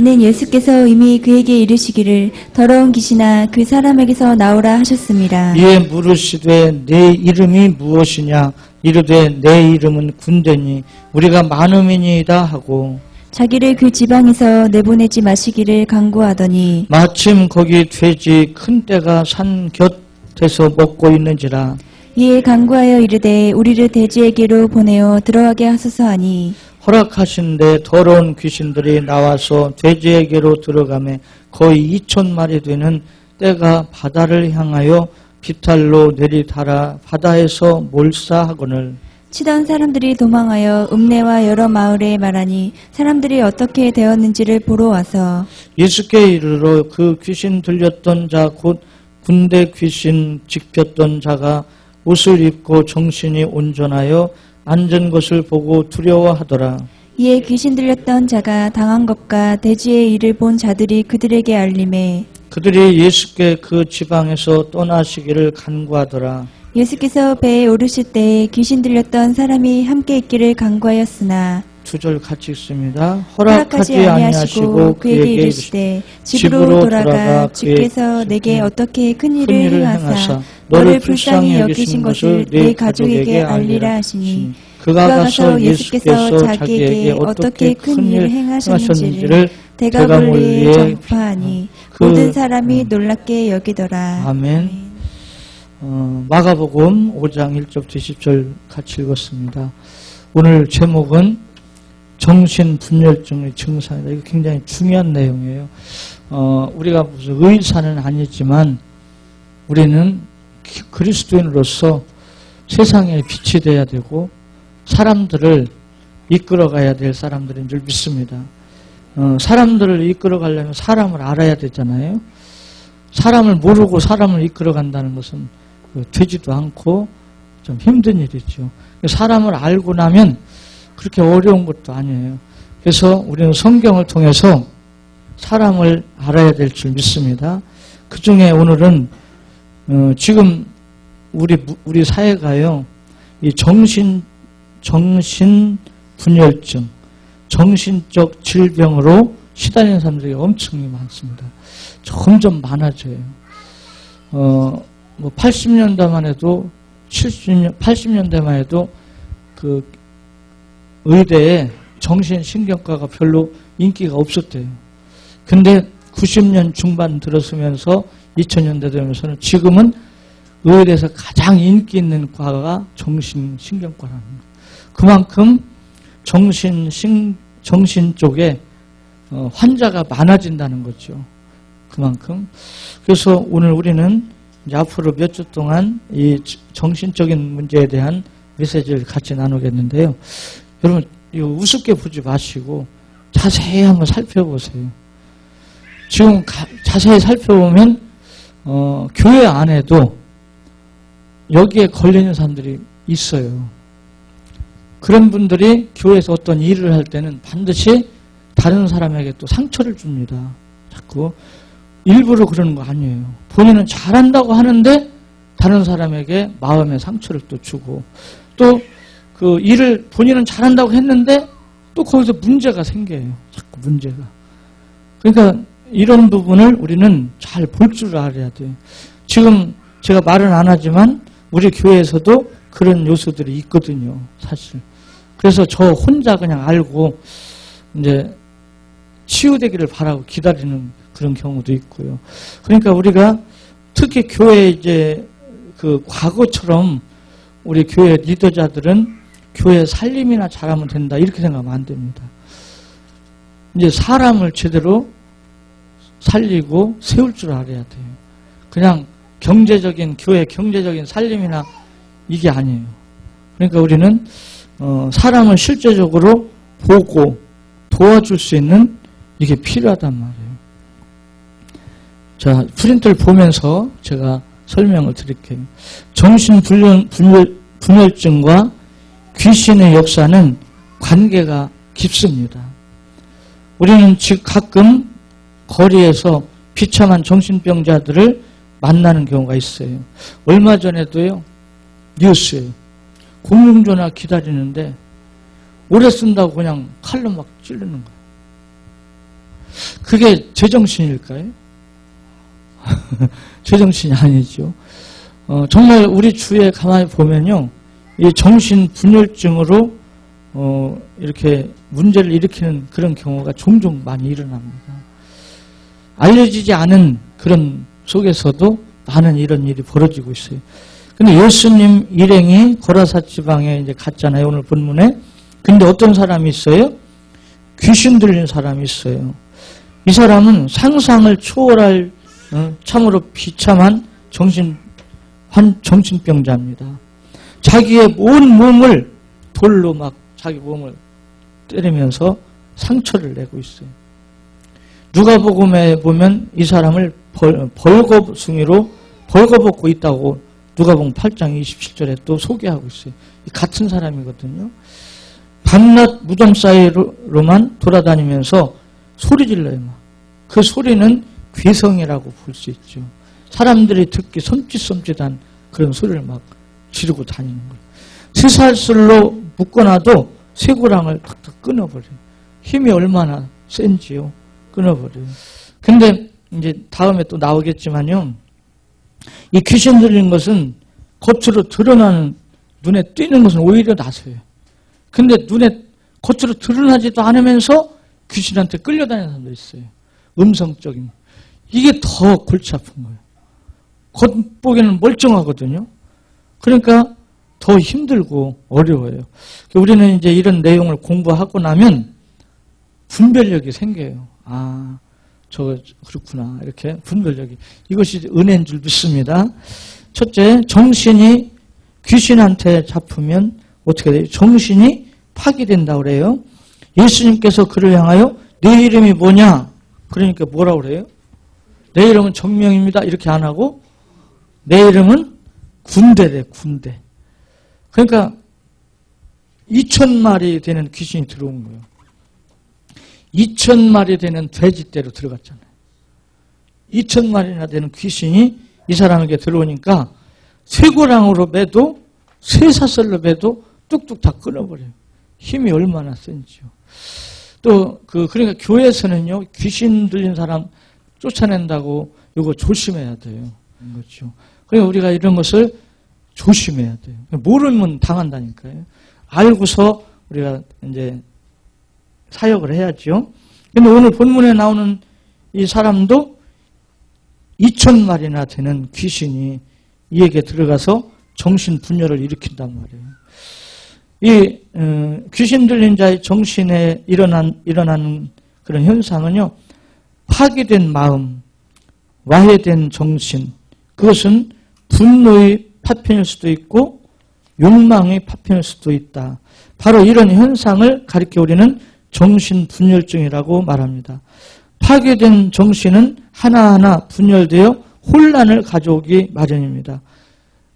이는 예수께서 이미 그에게 이르시기를 더러운 귀신아 그 사람에게서 나오라 하셨습니다. 이에 물으시되 내 이름이 무엇이냐 이르되 내 이름은 군대니 우리가 많음이니이다 하고 자기를 그 지방에서 내보내지 마시기를 간구하더니 마침 거기 돼지 큰 떼가 산 곁에서 먹고 있는지라. 이에 간구하여 이르되 우리를 돼지에게로 보내어 들어가게 하소서 하니 허락하신데 더러운 귀신들이 나와서 돼지에게로 들어가매 거의 2,000마리 되는 떼가 바다를 향하여 비탈로 내리달아 바다에서 몰사하거늘 치던 사람들이 도망하여 읍내와 여러 마을에 말하니 사람들이 어떻게 되었는지를 보러 와서 예수께 이르러 그 귀신 들렸던 자 곧 군대 귀신 집혔던 자가 옷을 입고 정신이 온전하여 앉은 것을 보고 두려워하더라. 이에 귀신 들렸던 자가 당한 것과 돼지의 일을 본 자들이 그들에게 알림해 그들이 예수께 그 지방에서 떠나시기를 간구하더라. 예수께서 배에 오르실 때에 귀신 들렸던 사람이 함께 있기를 간구하였으나 2절 같이 읽습니다. 허락하지 아니하시고 그에게 이르시되 집으로 돌아가 주께서 내게 어떻게 큰 일을 행하사 너를 불쌍히 여기신 것을 네 가족에게 알리라 하시니 그가 가서 예수께서 자기에게 어떻게 큰 일을 행하셨는지를 대가볼리에 전파하니 모든 사람이 놀랍게 여기더라. 아멘. 마가복음 5장 1절부터 20절 같이 읽었습니다. 오늘 제목은 정신분열증의 증상이다. 이거 굉장히 중요한 내용이에요. 우리가 무슨 의사는 아니지만 우리는 그리스도인으로서 세상에 빛이 돼야 되고 사람들을 이끌어가야 될 사람들인 줄 믿습니다. 사람들을 이끌어가려면 사람을 알아야 되잖아요. 사람을 모르고 사람을 이끌어간다는 것은 되지도 않고 좀 힘든 일이죠. 사람을 알고 나면 그렇게 어려운 것도 아니에요. 그래서 우리는 성경을 통해서 사람을 알아야 될 줄 믿습니다. 그 중에 오늘은 지금 우리 사회가요, 이 정신분열증, 정신적 질병으로 시달리는 사람들이 엄청 많습니다. 점점 많아져요. 80년대만 해도 80년대만 해도 그 의대에 정신신경과가 별로 인기가 없었대요. 근데 90년 중반 들어서면서 2000년대 되면서는 지금은 의대에서 가장 인기 있는 과가 정신신경과라는 거예요. 그만큼 정신 쪽에 환자가 많아진다는 거죠. 그만큼. 그래서 오늘 우리는 이제 앞으로 몇 주 동안 이 정신적인 문제에 대한 메시지를 같이 나누겠는데요. 여러분, 이거 우습게 보지 마시고 자세히 한번 살펴보세요. 지금 자세히 살펴보면 교회 안에도 여기에 걸리는 사람들이 있어요. 그런 분들이 교회에서 어떤 일을 할 때는 반드시 다른 사람에게 또 상처를 줍니다. 자꾸 일부러 그러는 거 아니에요. 본인은 잘한다고 하는데 다른 사람에게 마음의 상처를 또 주고 또 그 일을 본인은 잘한다고 했는데 또 거기서 문제가 생겨요. 자꾸 문제가. 그러니까 이런 부분을 우리는 잘 볼 줄 알아야 돼요. 지금 제가 말은 안 하지만 우리 교회에서도 그런 요소들이 있거든요. 사실. 그래서 저 혼자 그냥 알고 이제 치유되기를 바라고 기다리는 그런 경우도 있고요. 그러니까 우리가 특히 교회 이제 그 과거처럼 우리 교회 리더자들은 교회 살림이나 잘하면 된다 이렇게 생각하면 안 됩니다. 이제 사람을 제대로 살리고 세울 줄 알아야 돼요. 그냥 교회 경제적인 살림이나 이게 아니에요. 그러니까 우리는 사람을 실제적으로 보고 도와줄 수 있는 이게 필요하단 말이에요. 자, 프린트를 보면서 제가 설명을 드릴게요. 정신분열증과 귀신의 역사는 관계가 깊습니다. 우리는 지금 가끔 거리에서 비참한 정신병자들을 만나는 경우가 있어요. 얼마 전에도요, 뉴스에 공중전화 기다리는데 오래 쓴다고 그냥 칼로 막 찌르는 거예요. 그게 제정신일까요? 제정신이 아니죠. 정말 우리 주위에 가만히 보면요, 이 정신분열증으로 이렇게 문제를 일으키는 그런 경우가 종종 많이 일어납니다. 알려지지 않은 그런 속에서도 많은 이런 일이 벌어지고 있어요. 근데 예수님 일행이 고라사 지방에 이제 갔잖아요, 오늘 본문에. 근데 어떤 사람이 있어요? 귀신 들린 사람이 있어요. 이 사람은 상상을 초월할 참으로 비참한 정신병자입니다. 자기의 온 몸을 돌로 막 자기 몸을 때리면서 상처를 내고 있어요. 누가복음에 보면 이 사람을 벌거숭이로 벌거벗고 있다고 누가복음 8장 27절에 또 소개하고 있어요. 같은 사람이거든요. 밤낮 무덤 사이로만 돌아다니면서 소리 질러요. 그 소리는 괴성이라고 볼 수 있죠. 사람들이 듣기 섬찟섬찟한 그런 소리를 막 지르고 다니는 거예요. 쇠살술로 묶어놔도 쇠고랑을 탁탁 끊어버려요. 힘이 얼마나 센지요. 끊어버려요. 근데 이제 다음에 또 나오겠지만요, 이 귀신 들린 것은 겉으로 드러나는, 눈에 띄는 것은 오히려 나서요. 근데 눈에 겉으로 드러나지도 않으면서 귀신한테 끌려다니는 사람도 있어요. 음성적인. 이게 더 골치 아픈 거예요. 겉보기에는 멀쩡하거든요. 그러니까 더 힘들고 어려워요. 우리는 이제 이런 내용을 공부하고 나면 분별력이 생겨요. 아, 저거 그렇구나. 이렇게 분별력이. 이것이 은혜인 줄 믿습니다. 첫째, 정신이 귀신한테 잡히면 어떻게 돼요? 정신이 파괴된다고 그래요. 예수님께서 그를 향하여 내 이름이 뭐냐? 그러니까 뭐라고 그래요? 내 이름은 정명입니다. 이렇게 안 하고 내 이름은 군대래, 군대. 그러니까 2,000마리 되는 귀신이 들어온 거예요. 2,000마리 되는 돼지떼로 들어갔잖아요. 2,000마리나 되는 귀신이 이 사람에게 들어오니까 쇠고랑으로 매도 쇠사슬로 매도 뚝뚝 다 끊어버려요. 힘이 얼마나 센지요. 또 그러니까 교회에서는요, 귀신 들린 사람 쫓아낸다고 이거 조심해야 돼요. 그렇죠. 그러니까 우리가 이런 것을 조심해야 돼요. 모르면 당한다니까요. 알고서 우리가 이제 사역을 해야죠. 근데 오늘 본문에 나오는 이 사람도 2,000마리나 되는 귀신이 이에게 들어가서 정신분열을 일으킨단 말이에요. 이 귀신 들린 자의 정신에 일어나는 그런 현상은요, 파괴된 마음, 와해된 정신, 그것은 분노의 파편일 수도 있고 욕망의 파편일 수도 있다. 바로 이런 현상을 가리켜 우리는 정신분열증이라고 말합니다. 파괴된 정신은 하나하나 분열되어 혼란을 가져오기 마련입니다.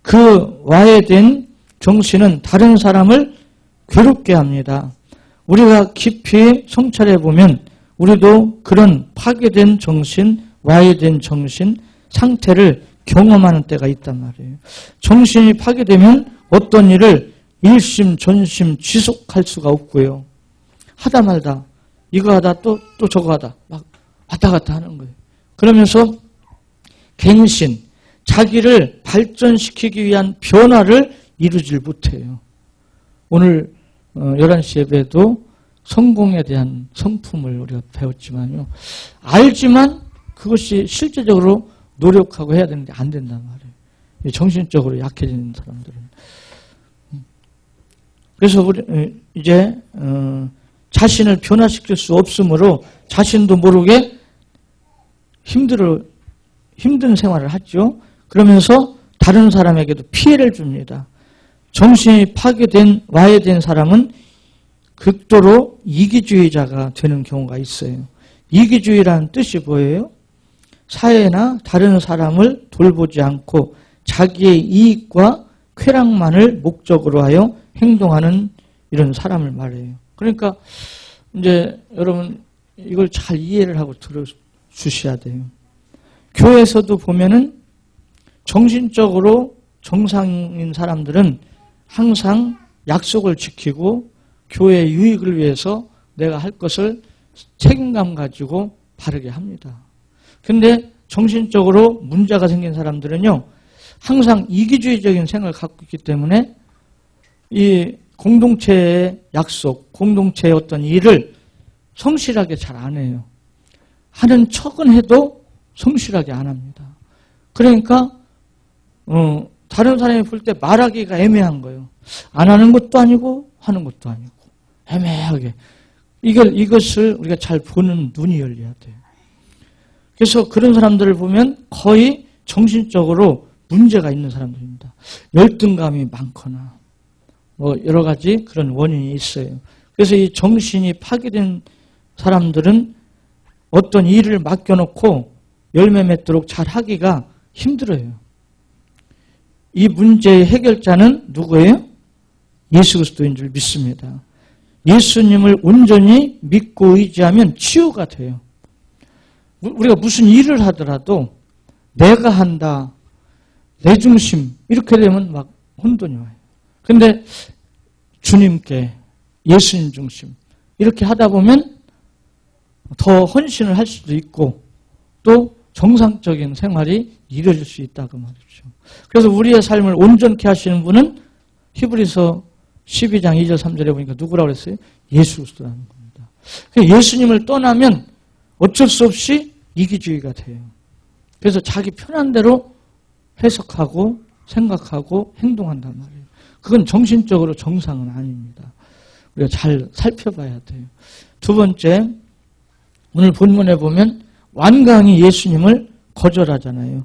그 와해된 정신은 다른 사람을 괴롭게 합니다. 우리가 깊이 성찰해 보면 우리도 그런 파괴된 정신, 와해된 정신 상태를 경험하는 때가 있단 말이에요. 정신이 파괴되면 어떤 일을 일심 전심 지속할 수가 없고요. 하다 말다 이거 하다 또 저거 하다 막 왔다 갔다 하는 거예요. 그러면서 갱신, 자기를 발전시키기 위한 변화를 이루질 못해요. 오늘 11시 예배도 성공에 대한 성품을 우리가 배웠지만요, 알지만 그것이 실제적으로 노력하고 해야 되는데 안 된단 말이에요. 정신적으로 약해지는 사람들은. 그래서 우리 이제 자신을 변화시킬 수 없으므로 자신도 모르게 힘든 생활을 하죠. 그러면서 다른 사람에게도 피해를 줍니다. 정신이 파괴된, 와해된 사람은 극도로 이기주의자가 되는 경우가 있어요. 이기주의라는 뜻이 뭐예요? 사회나 다른 사람을 돌보지 않고 자기의 이익과 쾌락만을 목적으로 하여 행동하는 이런 사람을 말해요. 그러니까 이제 여러분 이걸 잘 이해를 하고 들어주셔야 돼요. 교회에서도 보면은 정신적으로 정상인 사람들은 항상 약속을 지키고 교회의 유익을 위해서 내가 할 것을 책임감 가지고 바르게 합니다. 근데 정신적으로 문제가 생긴 사람들은요, 항상 이기주의적인 생각을 갖고 있기 때문에 이 공동체의 약속, 공동체의 어떤 일을 성실하게 잘 안 해요. 하는 척은 해도 성실하게 안 합니다. 그러니까 다른 사람이 볼 때 말하기가 애매한 거예요. 안 하는 것도 아니고 하는 것도 아니고 애매하게. 이것을 우리가 잘 보는 눈이 열려야 돼요. 그래서 그런 사람들을 보면 거의 정신적으로 문제가 있는 사람들입니다. 열등감이 많거나 뭐 여러 가지 그런 원인이 있어요. 그래서 이 정신이 파괴된 사람들은 어떤 일을 맡겨놓고 열매 맺도록 잘 하기가 힘들어요. 이 문제의 해결자는 누구예요? 예수 그리스도인 줄 믿습니다. 예수님을 온전히 믿고 의지하면 치유가 돼요. 우리가 무슨 일을 하더라도 내가 한다, 내 중심 이렇게 되면 막 혼돈이 와요. 근데 주님께 예수님 중심 이렇게 하다 보면 더 헌신을 할 수도 있고 또 정상적인 생활이 이루어질 수 있다고 말이죠. 그래서 우리의 삶을 온전케 하시는 분은 히브리서 12장 2절 3절에 보니까 누구라고 그랬어요? 예수 그리스도라는 겁니다. 예수님을 떠나면 어쩔 수 없이 이기주의가 돼요. 그래서 자기 편한 대로 해석하고 생각하고 행동한단 말이에요. 그건 정신적으로 정상은 아닙니다. 우리가 잘 살펴봐야 돼요. 두 번째, 오늘 본문에 보면 완강히 예수님을 거절하잖아요.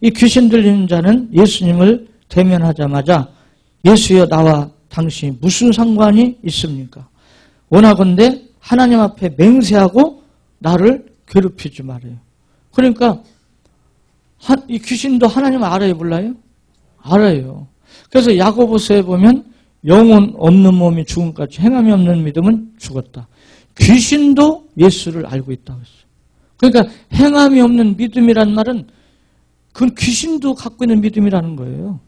이 귀신 들리는 자는 예수님을 대면하자마자 예수여 나와 당신이 무슨 상관이 있습니까? 원하건대 하나님 앞에 맹세하고 나를 괴롭히지 말아요. 그러니까 이 귀신도 하나님 알아요, 몰라요? 알아요. 그래서 야고보서에 보면 영혼 없는 몸이 죽음까지 행함이 없는 믿음은 죽었다. 귀신도 예수를 알고 있다고 했어요. 그러니까 행함이 없는 믿음이란 말은 그건 귀신도 갖고 있는 믿음이라는 거예요.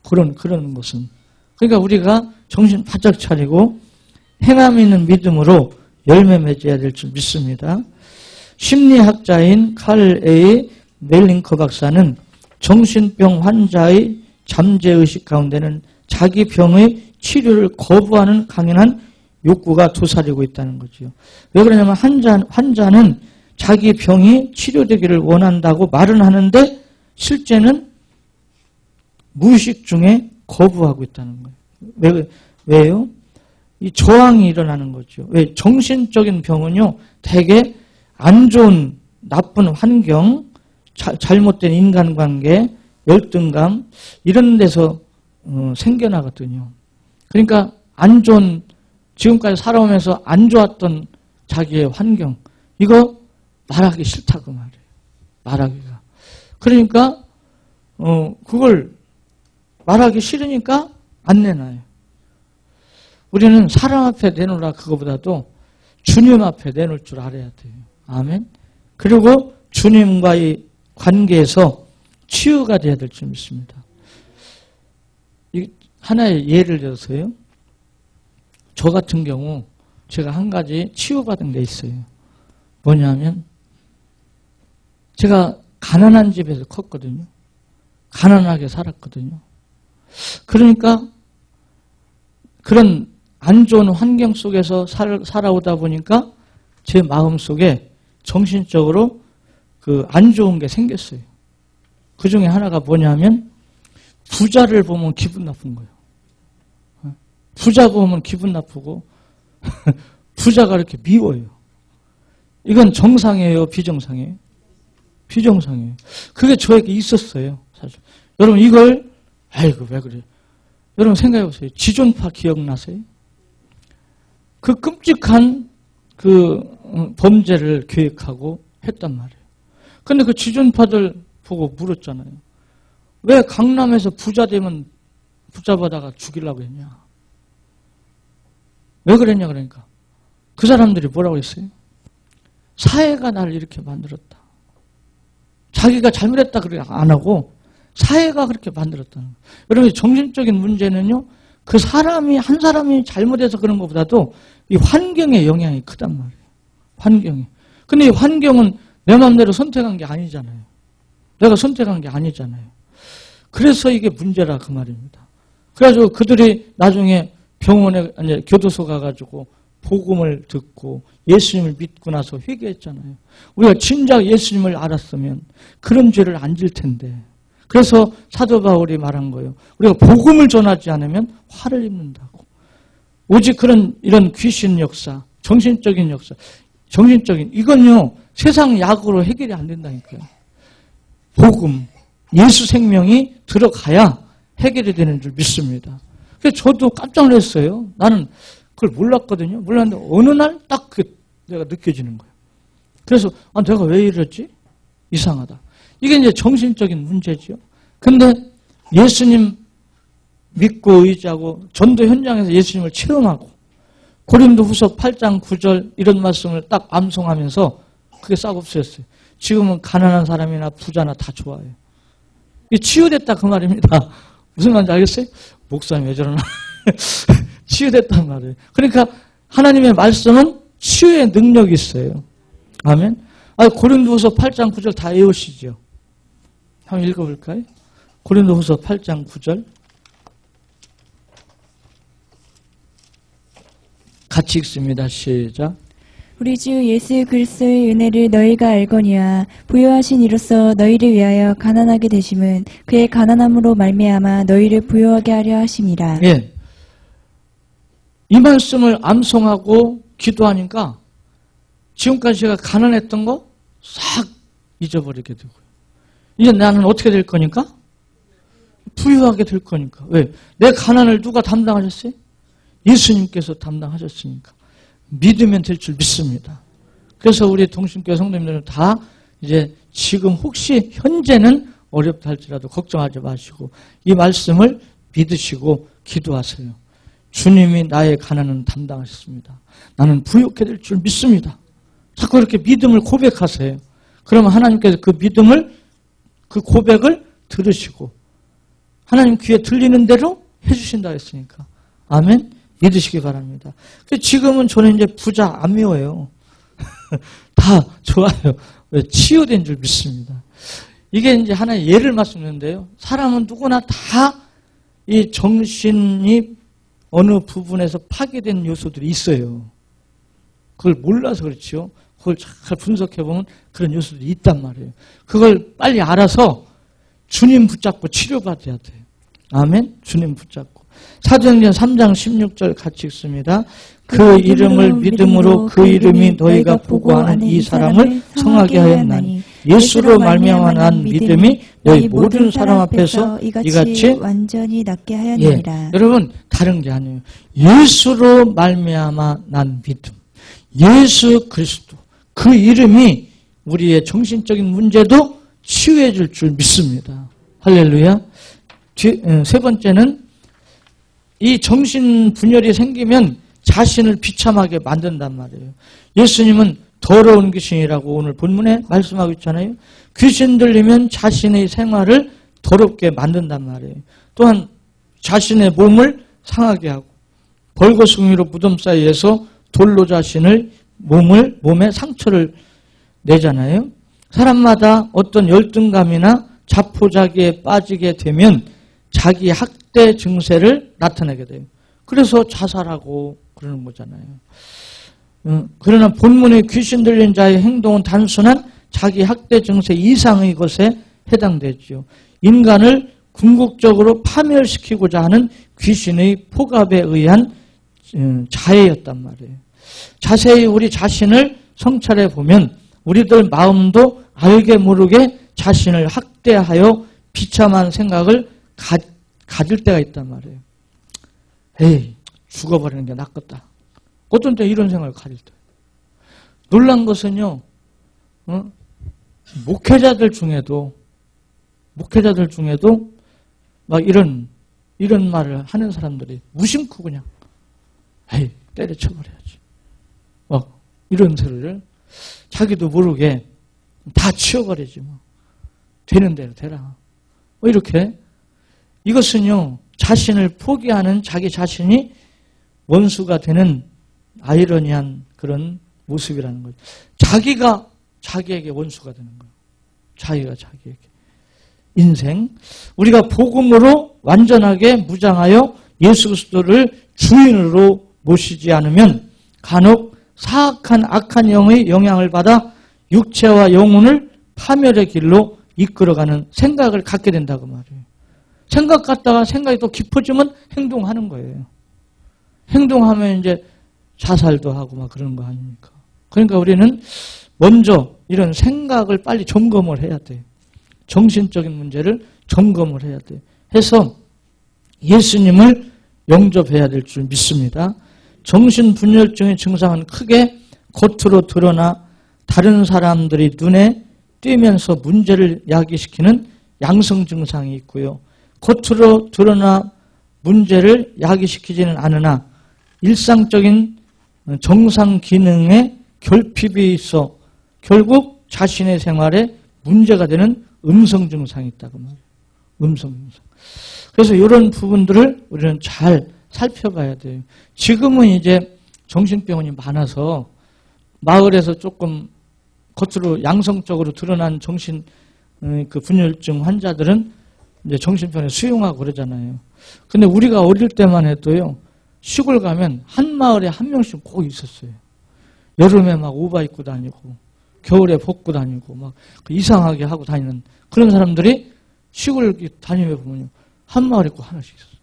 그런 것은. 그러니까 우리가 정신 바짝 차리고 행함이 있는 믿음으로 열매 맺어야 될 줄 믿습니다. 심리학자인 칼 A. 멜링커 박사는 정신병 환자의 잠재의식 가운데는 자기 병의 치료를 거부하는 강인한 욕구가 도사리고 있다는 거죠. 왜 그러냐면 환자는 자기 병이 치료되기를 원한다고 말은 하는데 실제는 무의식 중에 거부하고 있다는 거예요. 왜요? 이 저항이 일어나는 거죠. 왜? 정신적인 병은요, 대개 안 좋은 나쁜 환경, 잘못된 인간관계, 열등감 이런 데서 생겨나거든요. 그러니까 안 좋은 지금까지 살아오면서 안 좋았던 자기의 환경 이거 말하기 싫다고 말이에요. 말하기가. 그러니까 그걸 말하기 싫으니까 안 내놔요. 우리는 사람 앞에 내놓으라 그거보다도 주님 앞에 내놓을 줄 알아야 돼요. 아멘. 그리고 주님과의 관계에서 치유가 돼야 될 줄 믿습니다. 하나의 예를 들어서요. 저 같은 경우 제가 한 가지 치유받은 게 있어요. 뭐냐면 제가 가난한 집에서 컸거든요. 가난하게 살았거든요. 그러니까 그런 안 좋은 환경 속에서 살아오다 보니까 제 마음속에 정신적으로 그 안 좋은 게 생겼어요. 그 중에 하나가 뭐냐면 부자를 보면 기분 나쁜 거예요. 부자 보면 기분 나쁘고 부자가 이렇게 미워요. 이건 정상이에요, 비정상이에요? 비정상이에요. 그게 저에게 있었어요, 사실. 여러분 이걸 아이고 왜 그래? 여러분 생각해 보세요. 지존파 기억나세요? 그 끔찍한 그 범죄를 계획하고 했단 말이에요. 근데 그 지존파들 보고 물었잖아요. 왜 강남에서 부자 되면 붙잡아다가 죽이려고 했냐? 왜 그랬냐 그러니까 그 사람들이 뭐라고 했어요? 사회가 나를 이렇게 만들었다. 자기가 잘못했다 그래 안 하고 사회가 그렇게 만들었다는 거예요. 여러분 정신적인 문제는요. 그 사람이 한 사람이 잘못해서 그런 것보다도 이 환경의 영향이 크단 말이에요. 환경이. 근데 이 환경은 내 마음대로 선택한 게 아니잖아요. 내가 선택한 게 아니잖아요. 그래서 이게 문제라 그 말입니다. 그래가지고 그들이 나중에 병원에, 아니, 교도소 가가지고 복음을 듣고 예수님을 믿고 나서 회개했잖아요. 우리가 진작 예수님을 알았으면 그런 죄를 안 질 텐데. 그래서 사도 바울이 말한 거예요. 우리가 복음을 전하지 않으면 화를 입는다고. 오직 이런 귀신 역사, 정신적인 역사, 이건요, 세상 약으로 해결이 안 된다니까요. 복음, 예수 생명이 들어가야 해결이 되는 줄 믿습니다. 그래서 저도 깜짝 놀랐어요. 나는 그걸 몰랐거든요. 몰랐는데 어느 날 딱 내가 느껴지는 거예요. 그래서 내가 왜 이러지? 이상하다. 이게 이제 정신적인 문제죠. 근데 예수님 믿고 의지하고 전도 현장에서 예수님을 체험하고 고린도후서 8장 9절 이런 말씀을 딱 암송하면서 그게 싹 없어졌어요. 지금은 가난한 사람이나 부자나 다 좋아요. 이게 치유됐다 그 말입니다. 무슨 말인지 알겠어요? 목사님 왜 저러나? 치유됐단 말이에요. 그러니까 하나님의 말씀은 치유의 능력이 있어요. 아멘. 고린도후서 8장 9절 다 외우시죠? 한번 읽어볼까요? 고린도후서 8장 9절 같이 읽습니다. 시작. 우리 주 예수 그리스도의 은혜를 너희가 알거니와 부요하신 이로써 너희를 위하여 가난하게 되심은 그의 가난함으로 말미암아 너희를 부요하게 하려 하심이라. 예. 이 말씀을 암송하고 기도하니까 지금까지 제가 가난했던 거 싹 잊어버리게 되고요. 이제 나는 어떻게 될 거니까? 부유하게 될 거니까. 왜? 내 가난을 누가 담당하셨어요? 예수님께서 담당하셨으니까. 믿으면 될 줄 믿습니다. 그래서 우리 동신교회 성도님들은 다 이제 지금 혹시 현재는 어렵다 할지라도 걱정하지 마시고 이 말씀을 믿으시고 기도하세요. 주님이 나의 가난은 담당하셨습니다. 나는 부유하게 될 줄 믿습니다. 자꾸 이렇게 믿음을 고백하세요. 그러면 하나님께서 그 믿음을, 그 고백을 들으시고 하나님 귀에 들리는 대로 해주신다 했으니까. 아멘. 믿으시기 바랍니다. 지금은 저는 이제 부자 안 미워요. 다 좋아요. 왜? 치유된 줄 믿습니다. 이게 이제 하나의 예를 말씀드렸는데요. 사람은 누구나 다 이 정신이 어느 부분에서 파괴된 요소들이 있어요. 그걸 몰라서 그렇죠. 그걸 잘 분석해보면 그런 요소들이 있단 말이에요. 그걸 빨리 알아서 주님 붙잡고 치료받아야 돼요. 아멘. 주님 붙잡고. 사도행전 3장 16절 같이 읽습니다. 그 이름을 믿음으로 그 이름이 너희가 보고하는 이 사람을 성하게 하였나니 예수로 말미암아 난 믿음이 너희 모든 사람 앞에서 이같이 완전히 낫게 하였느니라. 예, 여러분 다른 게 아니에요. 예수로 말미암아 난 믿음. 예수 그리스도 그 이름이 우리의 정신적인 문제도 치유해 줄 줄 믿습니다. 할렐루야. 세 번째는 이 정신 분열이 생기면 자신을 비참하게 만든단 말이에요. 예수님은 더러운 귀신이라고 오늘 본문에 말씀하고 있잖아요. 귀신 들리면 자신의 생활을 더럽게 만든단 말이에요. 또한 자신의 몸을 상하게 하고 벌거숭이로 무덤 사이에서 돌로 자신을 몸에 상처를 내잖아요. 사람마다 어떤 열등감이나 자포자기에 빠지게 되면 자기 학대 증세를 나타내게 돼요. 그래서 자살하고 그러는 거잖아요. 그러나 본문의 귀신 들린 자의 행동은 단순한 자기 학대 증세 이상의 것에 해당되죠. 인간을 궁극적으로 파멸시키고자 하는 귀신의 포갑에 의한 자해였단 말이에요. 자세히 우리 자신을 성찰해 보면 우리들 마음도 알게 모르게 자신을 학대하여 비참한 생각을 가질 때가 있단 말이에요. 에이, 죽어버리는 게 낫겠다. 어떤 때 이런 생각을 가질 때. 놀란 것은요, 목회자들 중에도 막 이런 말을 하는 사람들이 무심코 그냥, 에이, 때려쳐버려야지. 막 이런 소리를 자기도 모르게 다 치워버리지 뭐. 되는 대로 되라. 뭐 이렇게. 이것은요, 자신을 포기하는 자기 자신이 원수가 되는 아이러니한 그런 모습이라는 거죠. 자기가 자기에게 원수가 되는 거예요. 자기가 자기에게. 인생. 우리가 복음으로 완전하게 무장하여 예수 그리스도를 주인으로 모시지 않으면 간혹 사악한 악한 영의 영향을 받아 육체와 영혼을 파멸의 길로 이끌어가는 생각을 갖게 된다고 말이에요. 생각 갖다가 생각이 또 깊어지면 행동하는 거예요. 행동하면 이제 자살도 하고 막 그런 거 아닙니까? 그러니까 우리는 먼저 이런 생각을 빨리 점검을 해야 돼요. 정신적인 문제를 점검을 해야 돼요. 해서 예수님을 영접해야 될 줄 믿습니다. 정신분열증의 증상은 크게 겉으로 드러나 다른 사람들이 눈에 띄면서 문제를 야기시키는 양성 증상이 있고요. 겉으로 드러나 문제를 야기시키지는 않으나 일상적인 정상 기능에 결핍이 있어 결국 자신의 생활에 문제가 되는 음성 증상이 있다고 말해요. 음성 증상. 그래서 이런 부분들을 우리는 잘 살펴봐야 돼요. 지금은 이제 정신병원이 많아서 마을에서 조금 겉으로 양성적으로 드러난 정신 그 분열증 환자들은 이제 정신병원에 수용하고 그러잖아요. 근데 우리가 어릴 때만 해도요, 시골 가면 한 마을에 한 명씩 꼭 있었어요. 여름에 막 오바 입고 다니고, 겨울에 벗고 다니고, 막 이상하게 하고 다니는 그런 사람들이 시골 다니며 보면요, 한 마을에 꼭 하나씩 있었어요.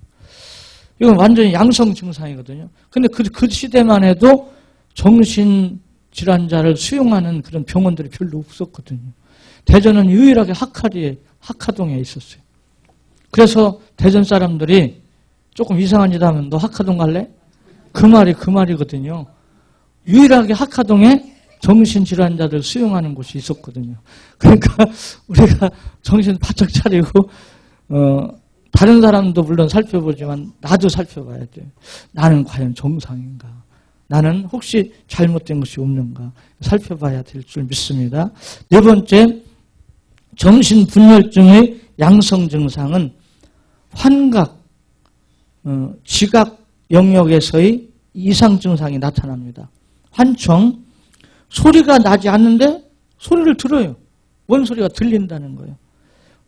이건 완전히 양성 증상이거든요. 근데 그 시대만 해도 정신질환자를 수용하는 그런 병원들이 별로 없었거든요. 대전은 유일하게 학화동에 있었어요. 그래서 대전 사람들이 조금 이상한 짓 하면 너 학화동 갈래? 그 말이거든요. 유일하게 학화동에 정신질환자들 수용하는 곳이 있었거든요. 그러니까 우리가 정신 바짝 차리고 다른 사람도 물론 살펴보지만 나도 살펴봐야 돼요. 나는 과연 정상인가? 나는 혹시 잘못된 것이 없는가? 살펴봐야 될 줄 믿습니다. 네 번째, 정신분열증의 양성 증상은 환각, 지각 영역에서의 이상 증상이 나타납니다. 환청, 소리가 나지 않는데 소리를 들어요. 뭔 소리가 들린다는 거예요.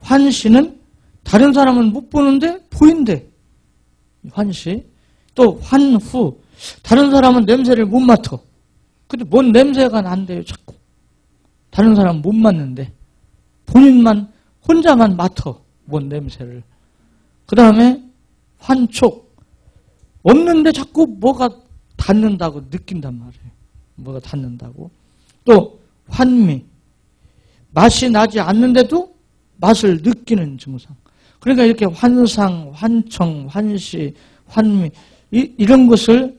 환시는 다른 사람은 못 보는데 보인대. 환시. 또 환후, 다른 사람은 냄새를 못 맡아. 근데 뭔 냄새가 난대요, 자꾸. 다른 사람은 못 맡는데 본인만 혼자만 맡아, 뭔 냄새를. 그 다음에 환촉, 없는데 자꾸 뭐가 닿는다고 느낀단 말이에요. 뭐가 닿는다고. 또 환미, 맛이 나지 않는데도 맛을 느끼는 증상. 그러니까 이렇게 환상, 환청, 환시, 환미 이런 것을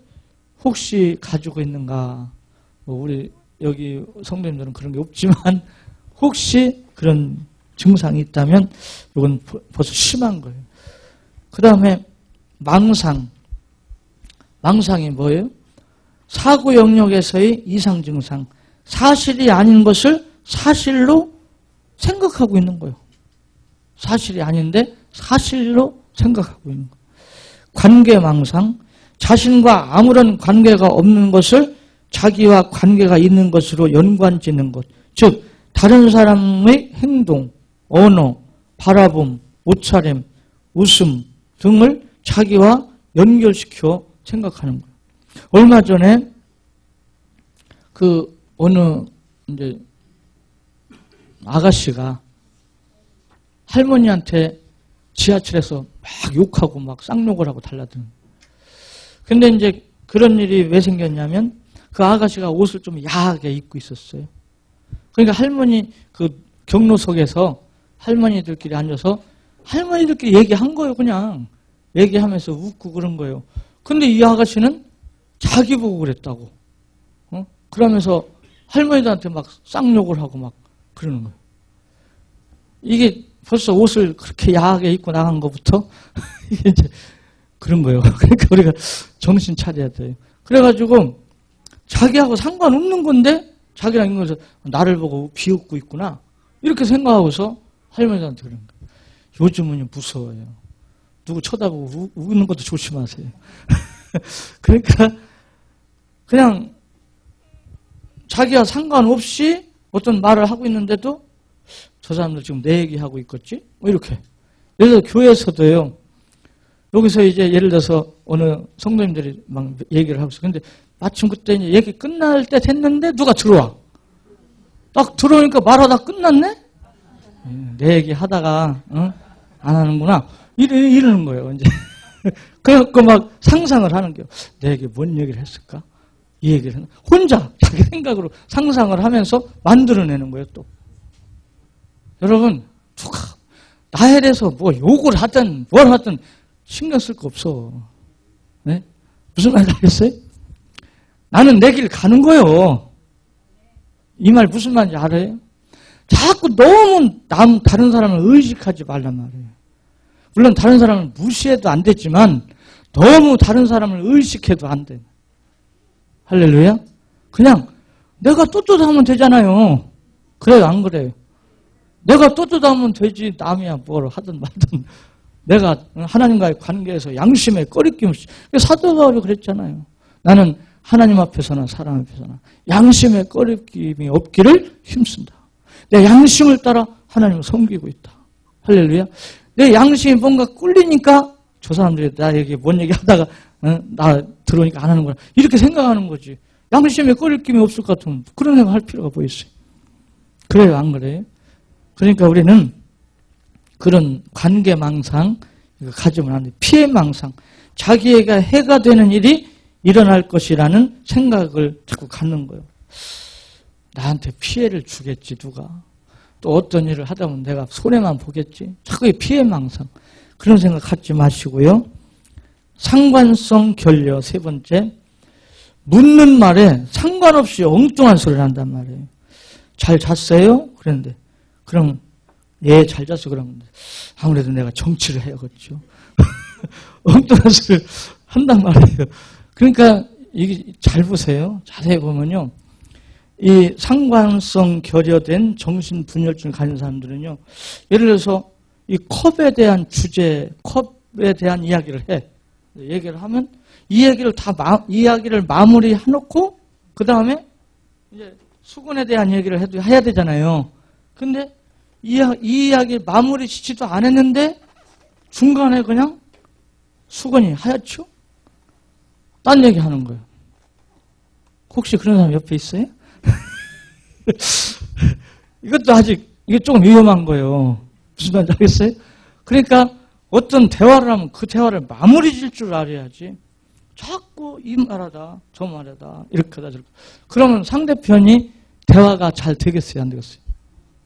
혹시 가지고 있는가? 뭐 우리 여기 성도님들은 그런 게 없지만 혹시 그런 증상이 있다면 이건 벌써 심한 거예요. 그 다음에 망상. 망상이 뭐예요? 사고 영역에서의 이상 증상. 사실이 아닌 것을 사실로 생각하고 있는 거예요. 사실이 아닌데 사실로 생각하고 있는 거예요. 관계망상. 자신과 아무런 관계가 없는 것을 자기와 관계가 있는 것으로 연관짓는 것. 즉 다른 사람의 행동, 언어, 바라봄, 옷차림, 웃음 등을 자기와 연결시켜 생각하는 거예요. 얼마 전에 그 어느 이제 아가씨가 할머니한테 지하철에서 막 욕하고 막 쌍욕을 하고 달라드는. 근데 이제 그런 일이 왜 생겼냐면 그 아가씨가 옷을 좀 야하게 입고 있었어요. 그러니까 할머니 그 경로석에서 할머니들끼리 앉아서 할머니들끼리 얘기한 거예요. 그냥 얘기하면서 웃고 그런 거예요. 근데 이 아가씨는 자기 보고 그랬다고. 그러면서 할머니들한테 막 쌍욕을 하고 막 그러는 거예요. 이게 벌써 옷을 그렇게 야하게 입고 나간 것부터 이게 이제 그런 거예요. 그러니까 우리가 정신 차려야 돼요. 그래가지고 자기하고 상관없는 건데 자기랑 있는 거에서 나를 보고 비웃고 있구나 이렇게 생각하고서 할머니한테 그런 거예요. 요즘은 무서워요. 누구 쳐다보고 웃는 것도 조심하세요. 그러니까 그냥 자기와 상관없이 어떤 말을 하고 있는데도 저 사람들 지금 내 얘기하고 있겠지? 뭐 이렇게. 예를 들어 교회에서도요. 여기서 이제 예를 들어서 어느 성도님들이 막 얘기를 하고 있어. 근데 마침 그때 이제 얘기 끝날 때 됐는데 누가 들어와. 딱 들어오니까 말하다 끝났네? 내 얘기 하다가 안 하는구나. 이러는 거예요. 이제. 그래갖고 막 상상을 하는 거예요. 내게 뭔 얘기를 했을까? 이 얘기를 했나? 혼자 자기 생각으로 상상을 하면서 만들어내는 거예요. 또. 여러분 누가 나에 대해서 뭐 욕을 하든 뭘 하든 신경 쓸 거 없어. 네? 무슨 말인지 알겠어요? 나는 내 길 가는 거예요. 이 말 무슨 말인지 알아요? 자꾸 너무 다른 사람을 의식하지 말란 말이에요. 물론 다른 사람을 무시해도 안 되지만 너무 다른 사람을 의식해도 안 돼. 할렐루야? 그냥 내가 떳떳하면 되잖아요. 그래요, 안 그래요? 내가 떳떳하면 되지. 남이야 뭘 하든 말든. 내가 하나님과의 관계에서 양심에 꺼리낌 없이. 사도 바울이 그랬잖아요. 나는 하나님 앞에서나 사람 앞에서나 양심에 꺼리낌이 없기를 힘쓴다. 내 양심을 따라 하나님을 섬기고 있다. 할렐루야. 내 양심이 뭔가 꿀리니까 저 사람들이 나에게 뭔 얘기 하다가 나 들어오니까 안 하는 거야. 이렇게 생각하는 거지. 양심에 꺼리낌이 없을 것 같으면 그런 생각 할 필요가 뭐 있어요. 그래요, 안 그래요? 그러니까 우리는 그런 관계망상 가지면 안 돼. 피해망상. 자기에게 해가 되는 일이 일어날 것이라는 생각을 자꾸 갖는 거예요. 나한테 피해를 주겠지 누가. 또 어떤 일을 하다 보면 내가 손해만 보겠지. 자꾸 피해망상. 그런 생각 갖지 마시고요. 상관성 결여 세 번째. 묻는 말에 상관없이 엉뚱한 소리를 한단 말이에요. 잘 잤어요? 그랬는데 그럼 예, 잘 잤어. 그러면 아무래도 내가 정치를 해야겠죠. 엉뚱한 소리를 한단 말이에요. 그러니까 이게 잘 보세요. 자세히 보면요. 이 상관성 결여된 정신분열증을 가진 사람들은요. 예를 들어서 이 컵에 대한 주제, 컵에 대한 이야기를 해. 얘기를 하면 이 얘기를 이야기를 마무리 해놓고 그 다음에 이제 수건에 대한 얘기를 해야 되잖아요. 근데 이 이야기 마무리 짓지도 안 했는데 중간에 그냥 수건이 하얗죠? 딴 얘기 하는 거예요. 혹시 그런 사람 옆에 있어요? 이것도 아직 이게 조금 위험한 거예요. 무슨 말인지 알겠어요? 그러니까 어떤 대화를 하면 그 대화를 마무리 질 줄 알아야지. 자꾸 이 말하다 저 말하다 이렇게 하다 저렇게. 그러면 상대편이 대화가 잘 되겠어요? 안 되겠어요?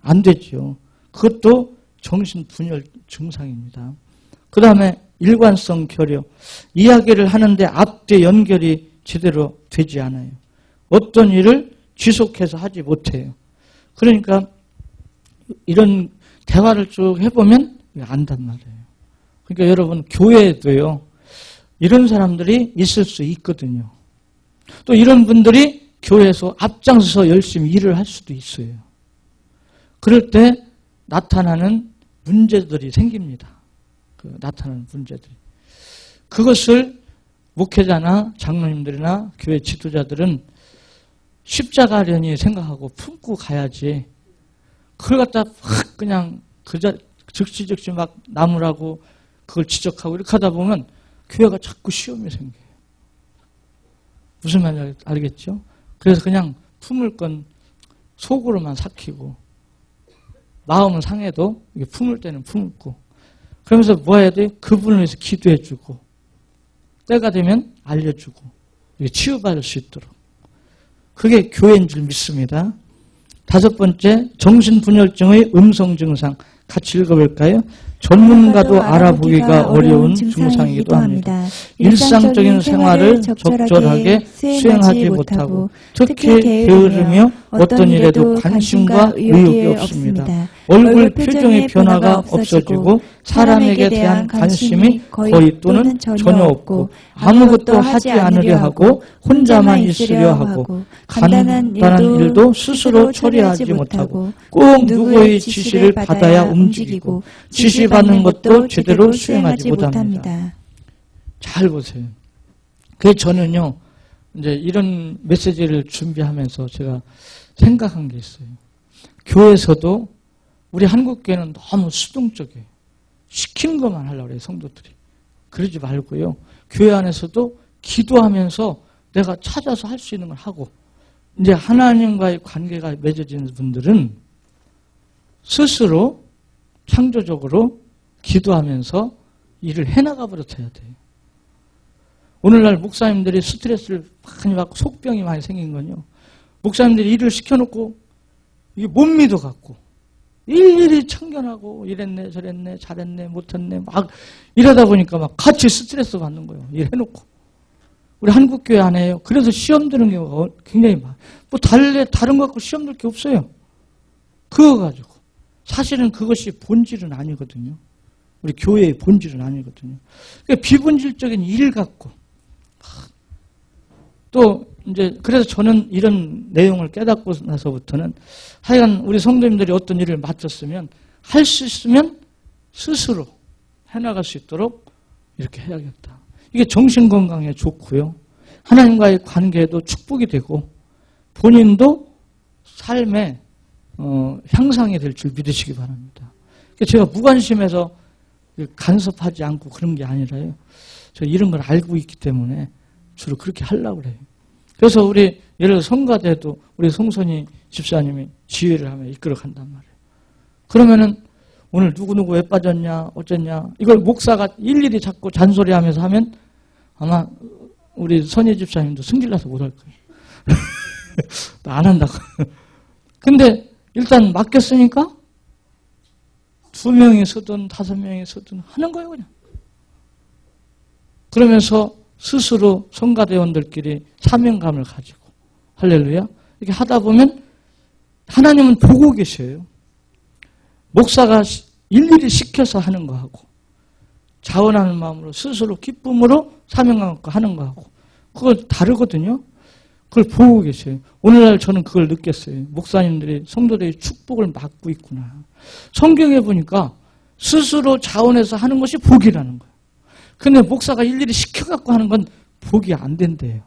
안 되죠. 그것도 정신분열 증상입니다. 그 다음에 일관성 결여. 이야기를 하는데 앞뒤 연결이 제대로 되지 않아요. 어떤 일을 지속해서 하지 못해요. 그러니까 이런 대화를 쭉 해보면 안단 말이에요. 그러니까 여러분 교회에도요. 이런 사람들이 있을 수 있거든요. 또 이런 분들이 교회에서 앞장서서 열심히 일을 할 수도 있어요. 그럴 때 나타나는 문제들이 생깁니다. 나타나는 문제들이. 그것을 목회자나 장로님들이나 교회 지도자들은 십자가련이 생각하고 품고 가야지. 그걸 갖다 확 그냥 즉시 막 나무라고 그걸 지적하고 이렇게 하다 보면 교회가 자꾸 시험이 생겨요. 무슨 말인지 알겠죠? 그래서 그냥 품을 건 속으로만 삭히고 마음은 상해도 이게 품을 때는 품고 그러면서 뭐 해야 돼? 그분을 위해서 기도해주고 때가 되면 알려주고 치유받을 수 있도록. 그게 교회인 줄 믿습니다. 다섯 번째, 정신분열증의 음성 증상. 같이 읽어볼까요? 전문가도 알아보기가 어려운 증상이기도 합니다. 일상적인 생활을 적절하게 수행하지 못하고 특히 게으르며 어떤 일에도 관심과 의욕이 없습니다. 얼굴 표정의 변화가 없어지고 사람에게 대한 관심이 거의 또는 전혀 없고 아무것도 하지 않으려 하고 혼자만 있으려 하고 간단한 일도 스스로 처리하지 못하고 꼭 누구의 지시를 받아야 움직이고 지시받는 것도 제대로 수행하지 못합니다. 잘 보세요. 그래서 저는요. 이제 이런 메시지를 준비하면서 제가 생각한 게 있어요. 교회에서도 우리 한국교회는 너무 수동적이에요. 시키는 것만 하려고 그래요, 성도들이. 그러지 말고요. 교회 안에서도 기도하면서 내가 찾아서 할 수 있는 걸 하고, 이제 하나님과의 관계가 맺어지는 분들은 스스로 창조적으로 기도하면서 일을 해나가 버릇해야 돼요. 오늘날 목사님들이 스트레스를 많이 받고 속병이 많이 생긴 건요. 목사님들이 일을 시켜놓고 이게 못 믿어갖고 일일이 참견하고 이랬네 저랬네 잘했네 못했네 막 이러다 보니까 막 같이 스트레스 받는 거예요. 일해놓고. 우리 한국교회 안에요. 그래서 시험 드는 경우가 굉장히 많아요. 뭐 다른 거 갖고 시험 들 게 없어요. 그거 가지고. 사실은 그것이 본질은 아니거든요. 우리 교회의 본질은 아니거든요. 그러니까 비본질적인 일 갖고. 또 이제 그래서 저는 이런 내용을 깨닫고 나서부터는 하여간 우리 성도님들이 어떤 일을 맡았으면 할 수 있으면 스스로 해나갈 수 있도록 이렇게 해야겠다. 이게 정신건강에 좋고요. 하나님과의 관계에도 축복이 되고 본인도 삶의 향상이 될 줄 믿으시기 바랍니다. 제가 무관심해서 간섭하지 않고 그런 게 아니라요. 저 이런 걸 알고 있기 때문에 주로 그렇게 하려고 그래요. 그래서 우리 예를 들어 성가대도 우리 송선희 집사님이 지휘를 하며 이끌어 간단 말이에요. 그러면은 오늘 누구누구 왜 빠졌냐 어쨌냐 이걸 목사가 일일이 자꾸 잔소리하면서 하면 아마 우리 선희 집사님도 승질나서 못 할 거예요. 안 한다고. 근데 일단 맡겼으니까 2명이 서든 5명이 서든 하는 거예요 그냥. 그러면서 스스로 성가대원들끼리 사명감을 가지고 할렐루야 이렇게 하다 보면 하나님은 보고 계셔요. 목사가 일일이 시켜서 하는 거하고 자원하는 마음으로 스스로 기쁨으로 사명감 갖고 하는 거하고 그걸 다르거든요. 그걸 보고 계셔요. 오늘날 저는 그걸 느꼈어요. 목사님들이 성도들의 축복을 맡고 있구나. 성경에 보니까 스스로 자원해서 하는 것이 복이라는 거예요. 근데 목사가 일일이 시켜갖고 하는 건 복이 안 된대요.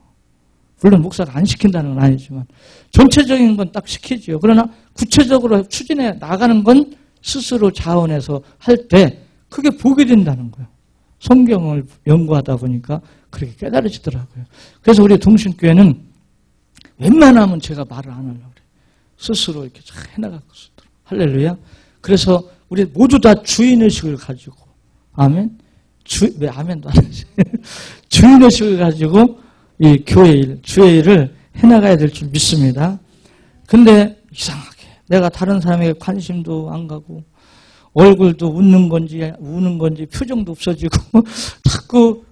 물론 목사가 안 시킨다는 건 아니지만 전체적인 건 딱 시키죠. 그러나 구체적으로 추진해 나가는 건 스스로 자원해서 할 때 그게 복이 된다는 거예요. 성경을 연구하다 보니까 그렇게 깨달아지더라고요. 그래서 우리 동신교회는 웬만하면 제가 말을 안 하려고 그래요. 스스로 이렇게 잘 해나갈 수 있도록. 할렐루야. 그래서 우리 모두 다 주인의식을 가지고 아멘. 왜 아멘도 안 하지? 주인의식을 가지고 이 교회 일, 주의 일을 해나가야 될 줄 믿습니다. 근데 이상하게 내가 다른 사람에게 관심도 안 가고 얼굴도 웃는 건지 우는 건지 표정도 없어지고 자꾸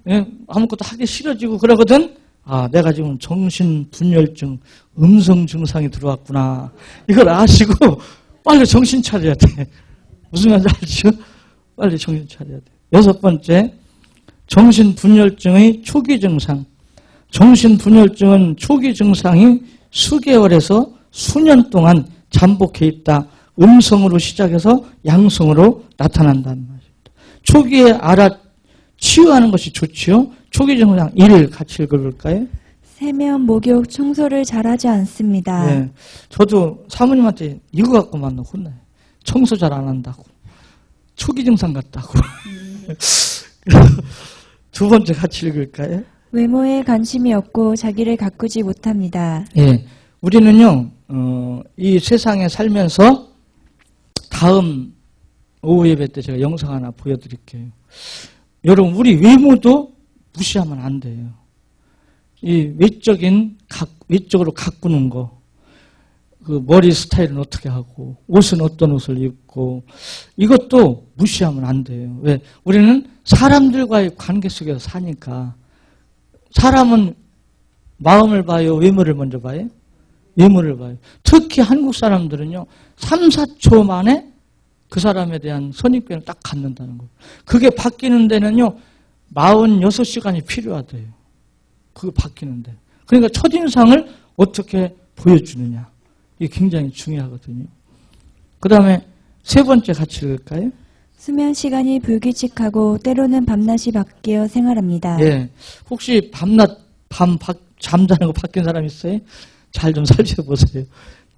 아무것도 하기 싫어지고 그러거든. 아, 내가 지금 정신분열증 음성 증상이 들어왔구나. 이걸 아시고 빨리 정신 차려야 돼. 무슨 말인지 알죠? 빨리 정신 차려야 돼. 6번째, 정신분열증의 초기 증상. 정신분열증은 초기 증상이 수개월에서 수년 동안 잠복해 있다. 음성으로 시작해서 양성으로 나타난다는 말입니다. 초기에 치유하는 것이 좋지요. 초기 증상 1 같이 읽어볼까요? 세면, 목욕, 청소를 잘하지 않습니다. 네, 저도 사모님한테 이거 갖고만 혼나요. 청소 잘 안 한다고. 초기 증상 같다고. 2번째 같이 읽을까요? 외모에 관심이 없고 자기를 가꾸지 못합니다. 예, 우리는요, 이 세상에 살면서 다음 오후 예배 때 제가 영상 하나 보여드릴게요. 여러분, 우리 외모도 무시하면 안 돼요. 이 외적으로 가꾸는 거, 그 머리 스타일은 어떻게 하고, 옷은 어떤 옷을 입고, 이것도 무시하면 안 돼요. 왜? 우리는 사람들과의 관계 속에서 사니까, 사람은 마음을 봐요? 외모를 먼저 봐요? 외모를 봐요. 특히 한국 사람들은요, 3, 4초 만에 그 사람에 대한 선입견을 딱 갖는다는 거예요. 그게 바뀌는 데는요, 46시간이 필요하대요. 그게 바뀌는데. 그러니까 첫인상을 어떻게 보여주느냐. 이게 굉장히 중요하거든요. 그 다음에 3번째 같이 읽을까요? 수면 시간이 불규칙하고 때로는 밤낮이 바뀌어 생활합니다. 예. 혹시 밤낮, 잠자는 거 바뀐 사람 있어요? 잘 좀 살펴보세요.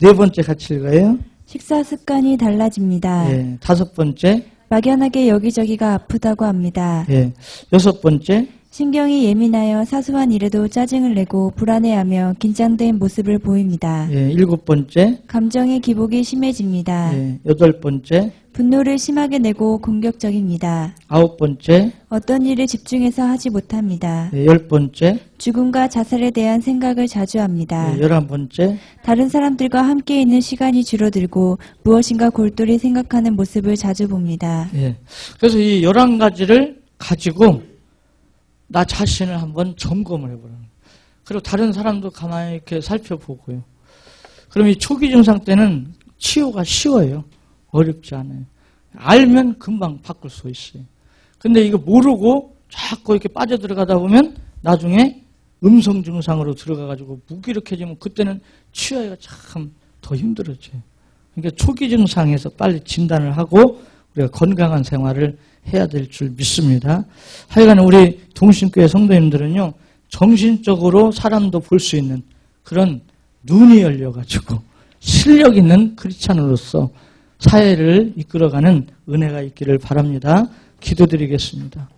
네 번째 같이 읽어요. 식사 습관이 달라집니다. 예, 다섯 번째. 막연하게 여기저기가 아프다고 합니다. 예, 여섯 번째. 신경이 예민하여 사소한 일에도 짜증을 내고 불안해하며 긴장된 모습을 보입니다. 예, 일곱 번째. 감정의 기복이 심해집니다. 예, 여덟 번째. 분노를 심하게 내고 공격적입니다. 아홉 번째. 어떤 일에 집중해서 하지 못합니다. 예, 열 번째. 죽음과 자살에 대한 생각을 자주 합니다. 예, 열한 번째. 다른 사람들과 함께 있는 시간이 줄어들고 무엇인가 골똘히 생각하는 모습을 자주 봅니다. 예. 그래서 이 11가지를 가지고 나 자신을 한번 점검을 해보라는 거예요. 그리고 다른 사람도 가만히 이렇게 살펴보고요. 그럼 이 초기 증상 때는 치유가 쉬워요. 어렵지 않아요. 알면 금방 바꿀 수 있어요. 근데 이거 모르고 자꾸 이렇게 빠져들어가다 보면 나중에 음성 증상으로 들어가가지고 무기력해지면 그때는 치유하기가 참 더 힘들어져요. 그러니까 초기 증상에서 빨리 진단을 하고 우리가 건강한 생활을 해야 될 줄 믿습니다. 하여간 우리 동신교회 성도님들은요, 정신적으로 사람도 볼 수 있는 그런 눈이 열려가지고 실력 있는 크리스찬으로서 사회를 이끌어가는 은혜가 있기를 바랍니다. 기도드리겠습니다.